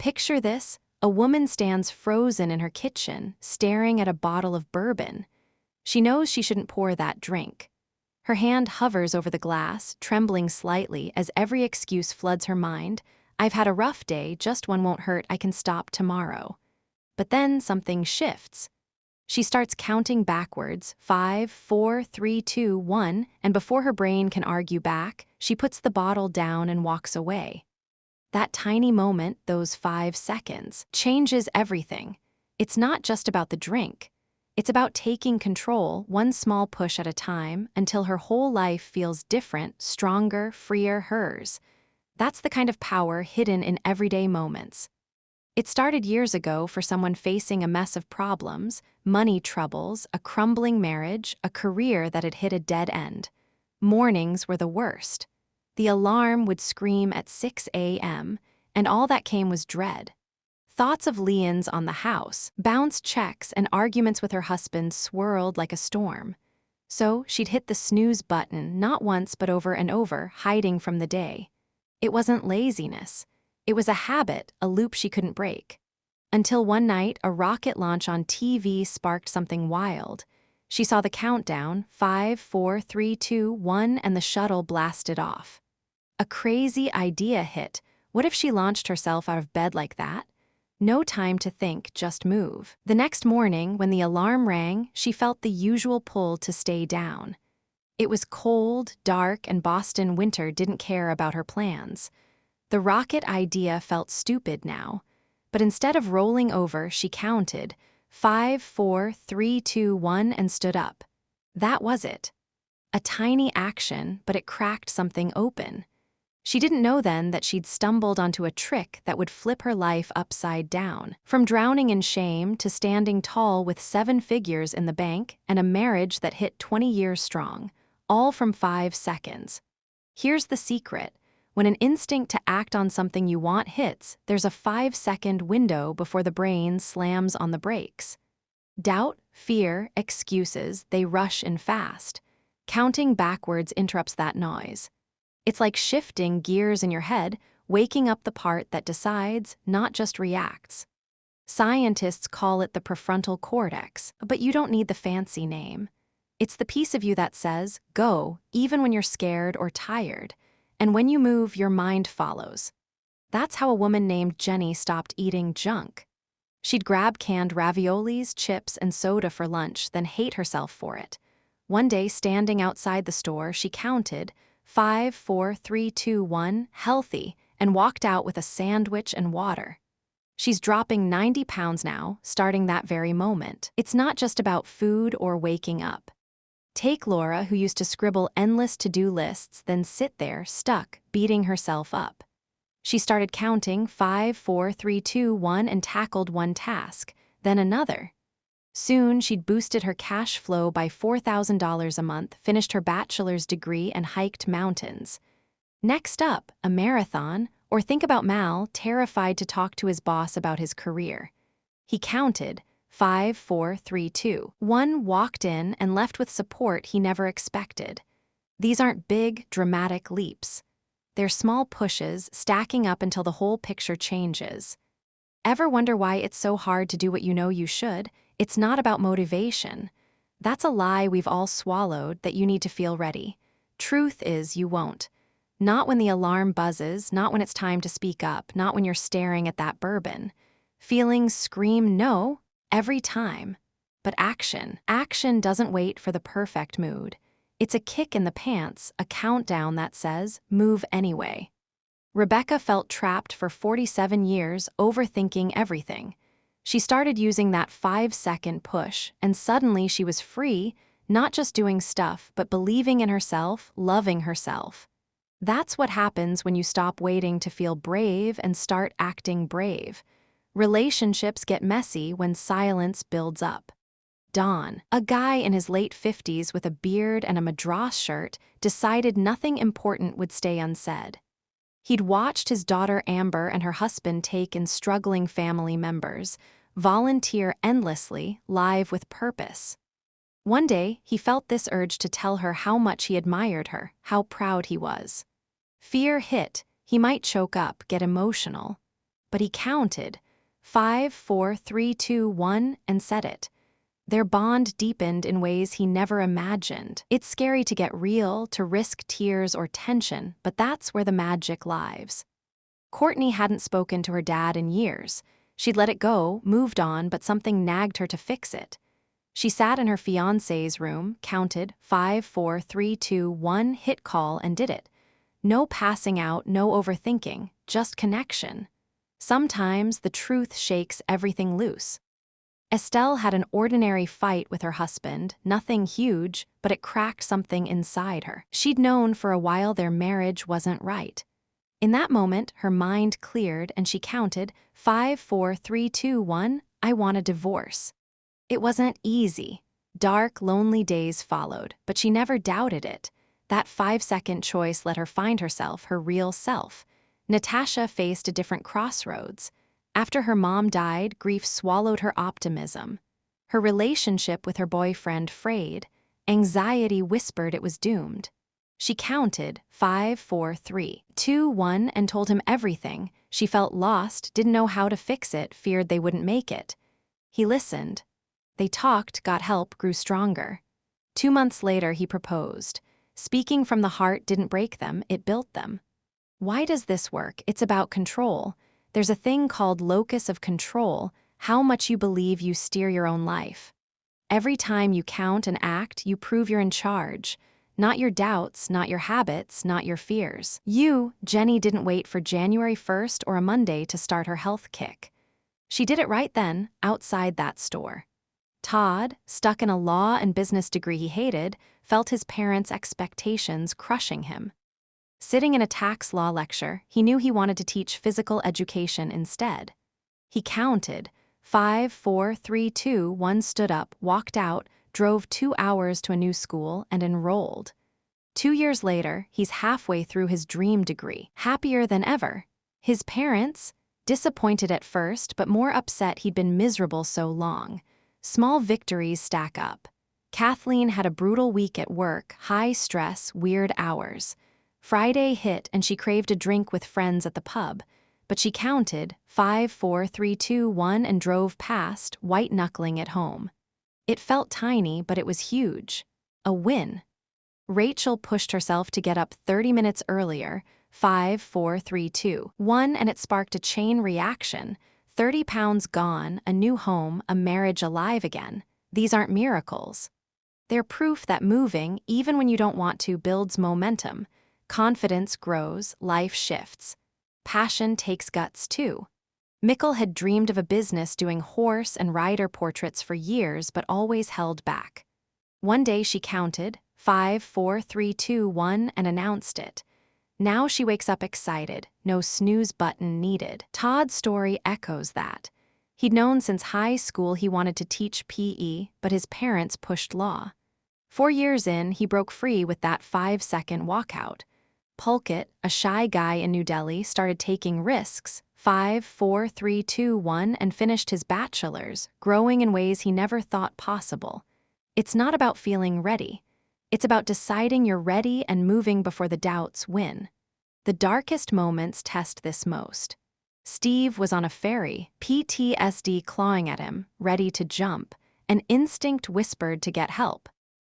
Picture this: a woman stands frozen in her kitchen, staring at a bottle of bourbon. She knows she shouldn't pour that drink. Her hand hovers over the glass, trembling slightly as every excuse floods her mind. I've had a rough day, just one won't hurt, I can stop tomorrow. But then something shifts. She starts counting backwards, 5, 4, 3, 2, 1, and before her brain can argue back, she puts the bottle down and walks away. That tiny moment, those 5 seconds, changes everything. It's not just about the drink. It's about taking control, one small push at a time, until her whole life feels different, stronger, freer, hers. That's the kind of power hidden in everyday moments. It started years ago for someone facing a mess of problems, money troubles, a crumbling marriage, a career that had hit a dead end. Mornings were the worst. The alarm would scream at 6 a.m., and all that came was dread. Thoughts of liens on the house, bounced checks, and arguments with her husband swirled like a storm. So she'd hit the snooze button not once but over and over, hiding from the day. It wasn't laziness. It was a habit, a loop she couldn't break. Until one night, a rocket launch on TV sparked something wild. She saw the countdown, 5, 4, 3, 2, 1, and the shuttle blasted off. A crazy idea hit. What if she launched herself out of bed like that? No time to think, just move. The next morning, when the alarm rang, she felt the usual pull to stay down. It was cold, dark, and Boston winter didn't care about her plans. The rocket idea felt stupid now, but instead of rolling over, she counted 5, 4, 3, 2, 1 and stood up. That was it. A tiny action, but it cracked something open. She didn't know then that she'd stumbled onto a trick that would flip her life upside down. From drowning in shame to standing tall with 7 figures in the bank and a marriage that hit 20 years strong, all from 5 seconds. Here's the secret. When an instinct to act on something you want hits, there's a 5-second window before the brain slams on the brakes. Doubt, fear, excuses, they rush in fast. Counting backwards interrupts that noise. It's like shifting gears in your head, waking up the part that decides, not just reacts. Scientists call it the prefrontal cortex, but you don't need the fancy name. It's the piece of you that says, go, even when you're scared or tired. And when you move, your mind follows. That's how a woman named Jenny stopped eating junk. She'd grab canned raviolis, chips, and soda for lunch, then hate herself for it. One day, standing outside the store, she counted 5, 4, 3, 2, 1, healthy, and walked out with a sandwich and water. She's dropping 90 pounds now, starting that very moment. It's not just about food or waking up. Take Laura, who used to scribble endless to-do lists, then sit there, stuck, beating herself up. She started counting 5, 4, 3, 2, 1 and tackled one task, then another. Soon, she'd boosted her cash flow by $4,000 a month, finished her bachelor's degree, and hiked mountains. Next up, a marathon, or think about Mal, terrified to talk to his boss about his career. He counted 5, 4, 3, 2, 1, walked in and left with support he never expected. These aren't big, dramatic leaps. They're small pushes, stacking up until the whole picture changes. Ever wonder why it's so hard to do what you know you should? It's not about motivation. That's a lie we've all swallowed, that you need to feel ready. Truth is, you won't. Not when the alarm buzzes, not when it's time to speak up, not when you're staring at that bourbon. Feelings scream no every time. But action doesn't wait for the perfect mood. It's a kick in the pants, a countdown that says, move anyway. Rebecca felt trapped for 47 years, overthinking everything. She started using that 5-second push, and suddenly she was free, not just doing stuff, but believing in herself, loving herself. That's what happens when you stop waiting to feel brave and start acting brave. Relationships get messy when silence builds up. Don, a guy in his late 50s with a beard and a madras shirt, decided nothing important would stay unsaid. He'd watched his daughter Amber and her husband take in struggling family members, volunteer endlessly, live with purpose. One day, he felt this urge to tell her how much he admired her, how proud he was. Fear hit. He might choke up, get emotional. but he counted 5, 4, 3, 2, 1 and said it. Their bond deepened in ways he never imagined. It's scary to get real, to risk tears or tension, but that's where the magic lies. Courtney hadn't spoken to her dad in years. She'd let it go, moved on, but something nagged her to fix it. She sat in her fiancé's room, counted 5, 4, 3, 2, 1, hit call, and did it. No passing out, no overthinking, just connection. Sometimes the truth shakes everything loose. Estelle had an ordinary fight with her husband, nothing huge, but it cracked something inside her. She'd known for a while their marriage wasn't right. In that moment, her mind cleared and she counted 5, 4, 3, 2, 1, I want a divorce. It wasn't easy. Dark, lonely days followed, but she never doubted it. That 5-second choice let her find herself, her real self. Natasha faced a different crossroads. After her mom died, grief swallowed her optimism. Her relationship with her boyfriend frayed. Anxiety whispered it was doomed. She counted 5, 4, 3, 2, 1 and told him everything. She felt lost, didn't know how to fix it, feared they wouldn't make it. He listened. They talked, got help, grew stronger. 2 months later, he proposed. Speaking from the heart didn't break them, it built them. Why does this work? It's about control. There's a thing called locus of control, how much you believe you steer your own life. Every time you count and act, you prove you're in charge. Not your doubts, not your habits, not your fears. Jenny, didn't wait for January 1st or a Monday to start her health kick. She did it right then, outside that store. Todd, stuck in a law and business degree he hated, felt his parents' expectations crushing him. Sitting in a tax law lecture, he knew he wanted to teach physical education instead. He counted 5, 4, 3, 2, 1, stood up, walked out, drove 2 hours to a new school, and enrolled. 2 years later, he's halfway through his dream degree, happier than ever. His parents, disappointed at first, but more upset he'd been miserable so long. Small victories stack up. Kathleen had a brutal week at work, high stress, weird hours. Friday hit and she craved a drink with friends at the pub, but she counted 5, 4, 3, 2, 1 and drove past, white-knuckling it home. It felt tiny, but it was huge. A win. Rachel pushed herself to get up 30 minutes earlier, 5, 4, 3, 2, 1, and it sparked a chain reaction. 30 pounds gone, a new home, a marriage alive again. These aren't miracles. They're proof that moving, even when you don't want to, builds momentum. Confidence grows, life shifts. Passion takes guts too. Mikkel had dreamed of a business doing horse and rider portraits for years, but always held back. One day she counted 5, 4, 3, 2, 1 and announced it. Now she wakes up excited, no snooze button needed. Todd's story echoes that. He'd known since high school he wanted to teach PE, but his parents pushed law. 4 years in, he broke free with that 5-second walkout. Pulkit, a shy guy in New Delhi, started taking risks, 5, 4, 3, 2, 1, and finished his bachelor's, growing in ways he never thought possible. It's not about feeling ready. It's about deciding you're ready and moving before the doubts win. The darkest moments test this most. Steve was on a ferry, PTSD clawing at him, ready to jump. An instinct whispered to get help.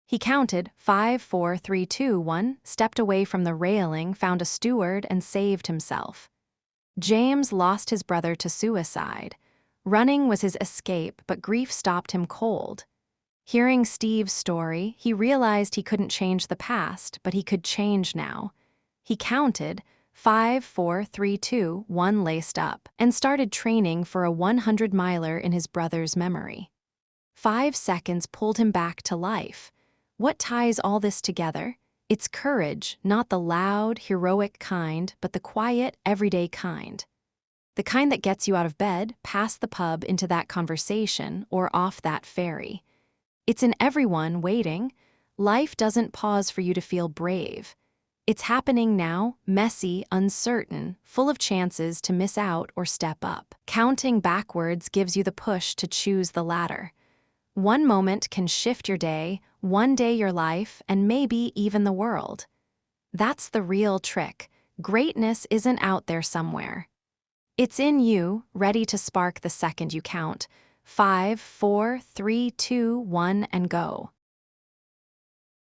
He counted 5, 4, 3, 2, 1, stepped away from the railing, found a steward, and saved himself. James lost his brother to suicide. Running was his escape, but grief stopped him cold. Hearing Steve's story, he realized he couldn't change the past, but he could change now. He counted 5, 4, 3, 2, 1, laced up, and started training for a 100-miler in his brother's memory. 5 seconds pulled him back to life. What ties all this together? It's courage, not the loud, heroic kind, but the quiet, everyday kind. The kind that gets you out of bed, past the pub, into that conversation, or off that ferry. It's in everyone waiting. Life doesn't pause for you to feel brave. It's happening now, messy, uncertain, full of chances to miss out or step up. Counting backwards gives you the push to choose the latter. One moment can shift your day, one day your life, and maybe even the world. That's the real trick. Greatness isn't out there somewhere. It's in you, ready to spark the second you count. 5, 4, 3, 2, 1, and go.